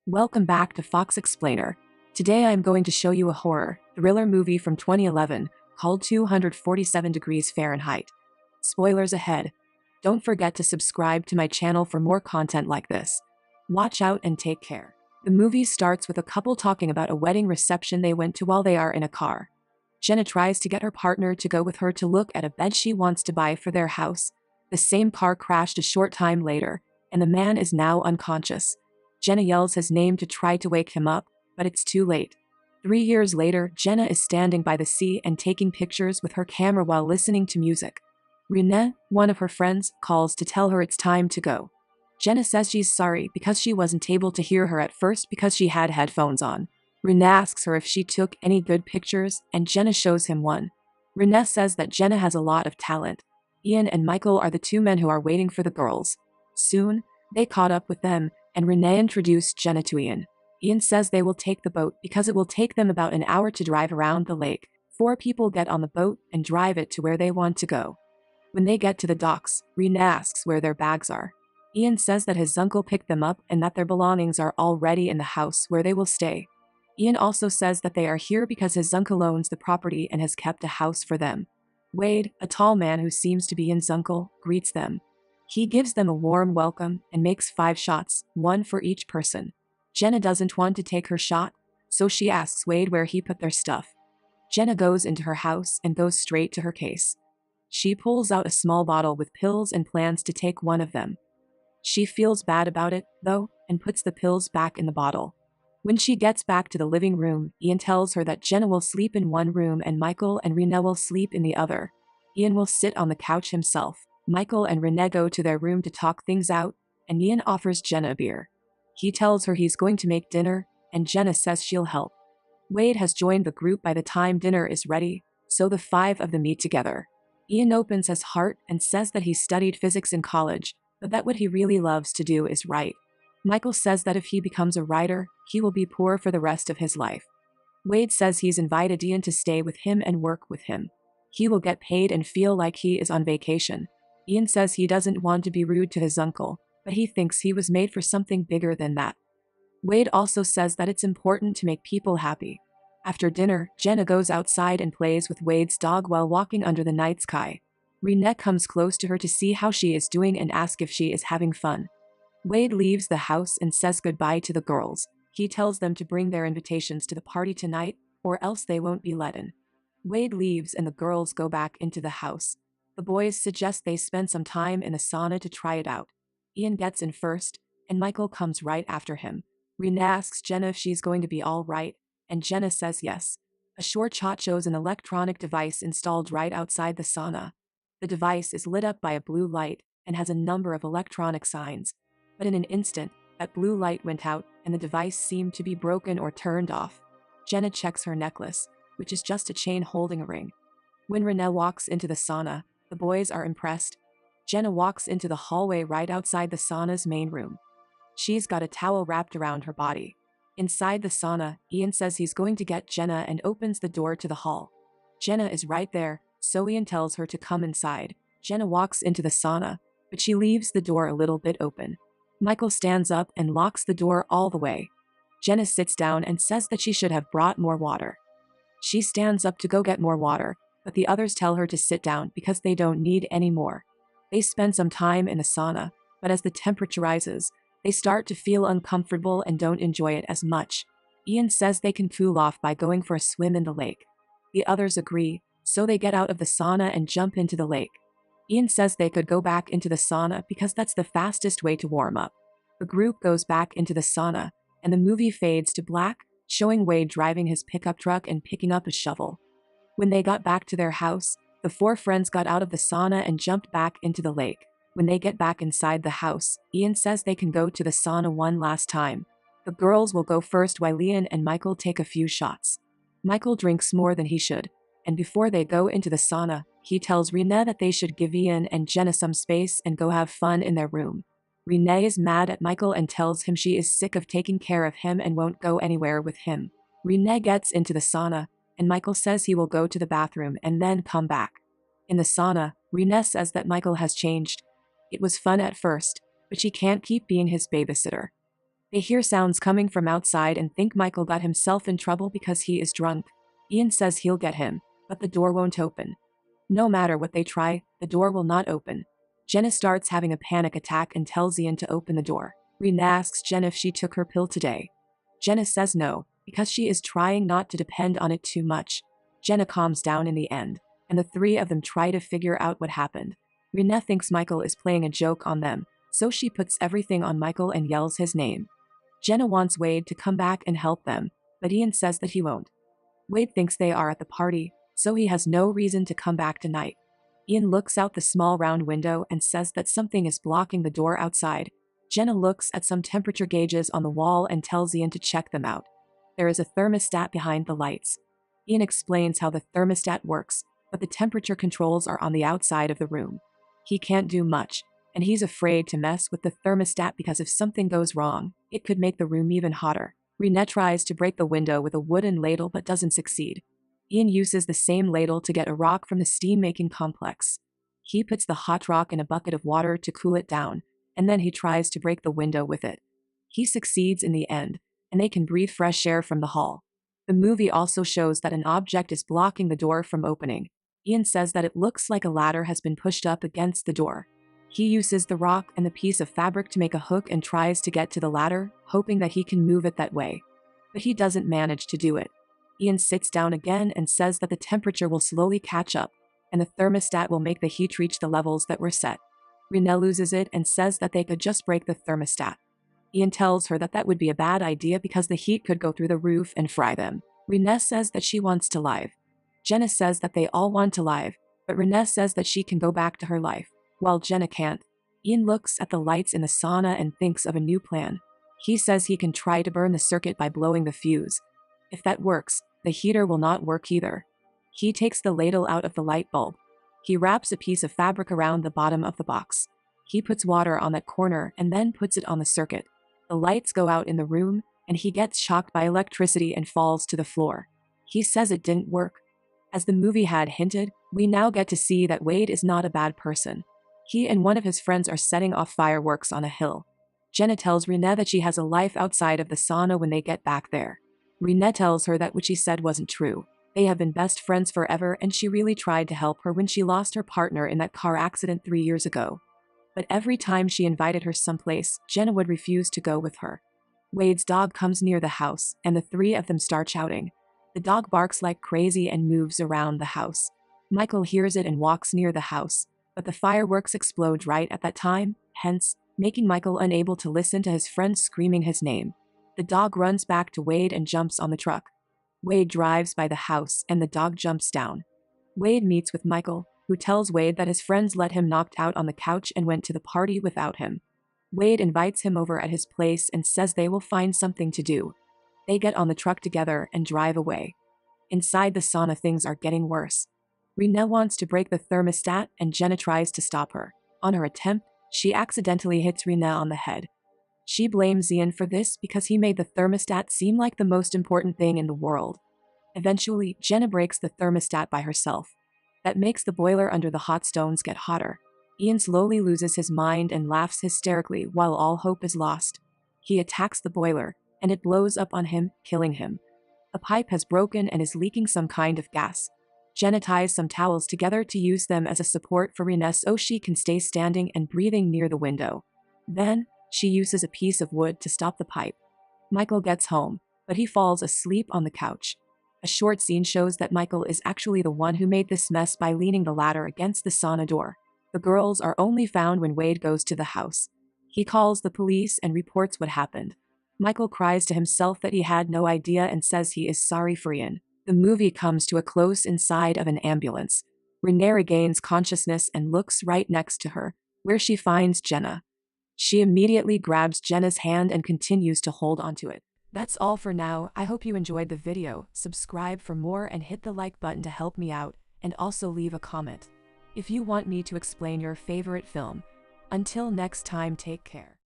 Welcome back to Fox Explainer. Today I am going to show you a horror thriller movie from 2011 called 247 Degrees Fahrenheit. Spoilers ahead. Don't forget to subscribe to my channel for more content like this. Watch out and take care. The movie starts with a couple talking about a wedding reception they went to while they are in a car. Jenna tries to get her partner to go with her to look at a bed she wants to buy for their house. The same car crashed a short time later, and the man is now unconscious. Jenna yells his name to try to wake him up, but it's too late. 3 years later, Jenna is standing by the sea and taking pictures with her camera while listening to music. Renee, one of her friends, calls to tell her it's time to go. Jenna says she's sorry because she wasn't able to hear her at first because she had headphones on. Renee asks her if she took any good pictures, and Jenna shows him one. Renee says that Jenna has a lot of talent. Ian and Michael are the two men who are waiting for the girls. Soon, they caught up with them, and Renee introduced Jenna to Ian. Ian says they will take the boat because it will take them about an hour to drive around the lake. 4 people get on the boat and drive it to where they want to go. When they get to the docks, Renee asks where their bags are. Ian says that his uncle picked them up and that their belongings are already in the house where they will stay. Ian also says that they are here because his uncle owns the property and has kept a house for them. Wade, a tall man who seems to be Ian's uncle, greets them. He gives them a warm welcome and makes 5 shots, 1 for each person. Jenna doesn't want to take her shot, so she asks Wade where he put their stuff. Jenna goes into her house and goes straight to her case. She pulls out a small bottle with pills and plans to take one of them. She feels bad about it, though, and puts the pills back in the bottle. When she gets back to the living room, Ian tells her that Jenna will sleep in one room and Michael and Renee will sleep in the other. Ian will sit on the couch himself. Michael and Renee go to their room to talk things out, and Ian offers Jenna a beer. He tells her he's going to make dinner, and Jenna says she'll help. Wade has joined the group by the time dinner is ready, so the 5 of them meet together. Ian opens his heart and says that he studied physics in college, but that what he really loves to do is write. Michael says that if he becomes a writer, he will be poor for the rest of his life. Wade says he's invited Ian to stay with him and work with him. He will get paid and feel like he is on vacation. Ian says he doesn't want to be rude to his uncle, but he thinks he was made for something bigger than that. Wade also says that it's important to make people happy. After dinner, Jenna goes outside and plays with Wade's dog while walking under the night sky. Renee comes close to her to see how she is doing and asks if she is having fun. Wade leaves the house and says goodbye to the girls. He tells them to bring their invitations to the party tonight, or else they won't be let in. Wade leaves and the girls go back into the house. The boys suggest they spend some time in the sauna to try it out. Ian gets in first, and Michael comes right after him. Renee asks Jenna if she's going to be all right, and Jenna says yes. A short shot shows an electronic device installed right outside the sauna. The device is lit up by a blue light and has a number of electronic signs. But in an instant, that blue light went out and the device seemed to be broken or turned off. Jenna checks her necklace, which is just a chain holding a ring. When Renee walks into the sauna, the boys are impressed. Jenna walks into the hallway right outside the sauna's main room. She's got a towel wrapped around her body. Inside the sauna, Ian says he's going to get Jenna and opens the door to the hall. Jenna is right there, so Ian tells her to come inside. Jenna walks into the sauna, but she leaves the door a little bit open. Michael stands up and locks the door all the way. Jenna sits down and says that she should have brought more water. She stands up to go get more water, but the others tell her to sit down because they don't need any more. They spend some time in the sauna, but as the temperature rises, they start to feel uncomfortable and don't enjoy it as much. Ian says they can cool off by going for a swim in the lake. The others agree, so they get out of the sauna and jump into the lake. Ian says they could go back into the sauna because that's the fastest way to warm up. The group goes back into the sauna, and the movie fades to black, showing Wade driving his pickup truck and picking up a shovel. When they got back to their house, the 4 friends got out of the sauna and jumped back into the lake. When they get back inside the house, Ian says they can go to the sauna one last time. The girls will go first while Ian and Michael take a few shots. Michael drinks more than he should, and before they go into the sauna, he tells Renee that they should give Ian and Jenna some space and go have fun in their room. Renee is mad at Michael and tells him she is sick of taking care of him and won't go anywhere with him. Renee gets into the sauna, and Michael says he will go to the bathroom and then come back. In the sauna, Renee says that Michael has changed. It was fun at first, but she can't keep being his babysitter. They hear sounds coming from outside and think Michael got himself in trouble because he is drunk. Ian says he'll get him, but the door won't open. No matter what they try, the door will not open. Jenna starts having a panic attack and tells Ian to open the door. Rena asks Jenna if she took her pill today. Jenna says no, because she is trying not to depend on it too much. Jenna calms down in the end, and the three of them try to figure out what happened. Rena thinks Michael is playing a joke on them, so she puts everything on Michael and yells his name. Jenna wants Wade to come back and help them, but Ian says that he won't. Wade thinks they are at the party, so he has no reason to come back tonight. Ian looks out the small round window and says that something is blocking the door outside. Jenna looks at some temperature gauges on the wall and tells Ian to check them out. There is a thermostat behind the lights. Ian explains how the thermostat works, but the temperature controls are on the outside of the room. He can't do much, and he's afraid to mess with the thermostat because if something goes wrong, it could make the room even hotter. Rena tries to break the window with a wooden ladle but doesn't succeed. Ian uses the same ladle to get a rock from the steam-making complex. He puts the hot rock in a bucket of water to cool it down, and then he tries to break the window with it. He succeeds in the end, and they can breathe fresh air from the hall. The movie also shows that an object is blocking the door from opening. Ian says that it looks like a ladder has been pushed up against the door. He uses the rock and the piece of fabric to make a hook and tries to get to the ladder, hoping that he can move it that way. But he doesn't manage to do it. Ian sits down again and says that the temperature will slowly catch up, and the thermostat will make the heat reach the levels that were set. Rena loses it and says that they could just break the thermostat. Ian tells her that that would be a bad idea because the heat could go through the roof and fry them. Rena says that she wants to live. Jenna says that they all want to live, but Rena says that she can go back to her life, while Jenna can't. Ian looks at the lights in the sauna and thinks of a new plan. He says he can try to burn the circuit by blowing the fuse. If that works, the heater will not work either. He takes the ladle out of the light bulb. He wraps a piece of fabric around the bottom of the box. He puts water on that corner and then puts it on the circuit. The lights go out in the room, and he gets shocked by electricity and falls to the floor. He says it didn't work. As the movie had hinted, we now get to see that Wade is not a bad person. He and one of his friends are setting off fireworks on a hill. Jenna tells Rena that she has a life outside of the sauna when they get back there. Rena tells her that what she said wasn't true. They have been best friends forever and she really tried to help her when she lost her partner in that car accident 3 years ago. But every time she invited her someplace, Jenna would refuse to go with her. Wade's dog comes near the house, and the three of them start shouting. The dog barks like crazy and moves around the house. Michael hears it and walks near the house, but the fireworks explode right at that time, hence, making Michael unable to listen to his friend screaming his name. The dog runs back to Wade and jumps on the truck. Wade drives by the house and the dog jumps down. Wade meets with Michael, who tells Wade that his friends let him knocked out on the couch and went to the party without him. Wade invites him over at his place and says they will find something to do. They get on the truck together and drive away. Inside the sauna, things are getting worse. Rena wants to break the thermostat and Jenna tries to stop her. On her attempt, she accidentally hits Rena on the head. She blames Ian for this because he made the thermostat seem like the most important thing in the world. Eventually, Jenna breaks the thermostat by herself. That makes the boiler under the hot stones get hotter. Ian slowly loses his mind and laughs hysterically while all hope is lost. He attacks the boiler, and it blows up on him, killing him. A pipe has broken and is leaking some kind of gas. Jenna ties some towels together to use them as a support for Rena so she can stay standing and breathing near the window. Then, she uses a piece of wood to stop the pipe. Michael gets home, but he falls asleep on the couch. A short scene shows that Michael is actually the one who made this mess by leaning the ladder against the sauna door. The girls are only found when Wade goes to the house. He calls the police and reports what happened. Michael cries to himself that he had no idea and says he is sorry for Ian. The movie comes to a close inside of an ambulance. Renee regains consciousness and looks right next to her, where she finds Jenna. She immediately grabs Jenna's hand and continues to hold onto it. That's all for now. I hope you enjoyed the video. Subscribe for more and hit the like button to help me out, and also leave a comment if you want me to explain your favorite film. Until next time, take care.